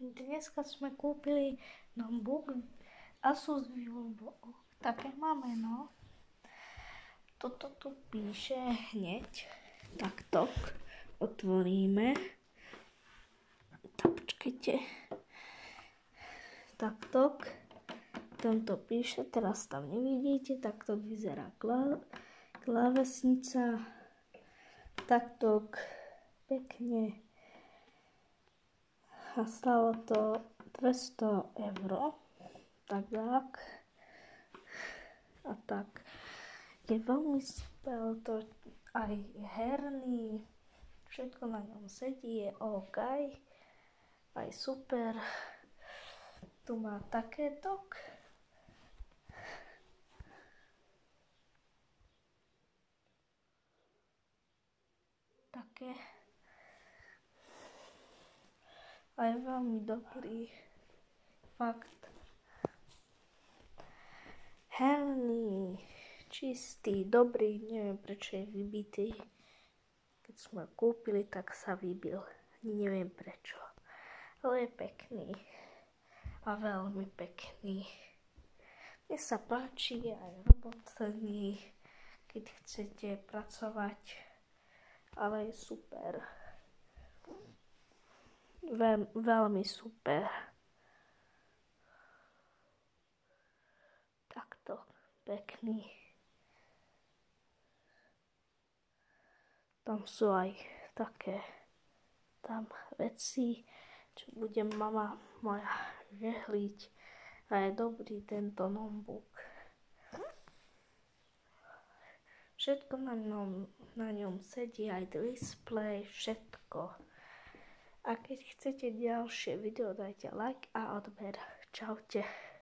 Dneska sme kúpili notebook Asus VivoBook. Také máme, no. Toto tu píše hneď. Takto otvoríme. Tak, počkajte. Takto. Tam to píše, teraz tam nevidíte. Takto vyzerá klávesnica. Takto pekne. A stalo to 200 €. Tak. A tak. Je veľmi super, to aj herný, všetko na ňom sedí, je OK, aj super. Tu má takéto. Také. A je veľmi dobrý. Fakt. Herný, čistý, dobrý, neviem prečo je vybitý. Keď sme ho kúpili, tak sa vybil. Neviem prečo. Ale je pekný. A veľmi pekný. Mne sa páči aj robotný, keď chcete pracovať. Ale je super. Veľmi super. Takto pekný. Tam sú aj také tam veci, čo bude mama moja žehliť. A je dobrý tento notebook. Všetko na ňom sedí, aj displej, všetko. A keď chcete ďalšie video, dajte like a odber. Čaute.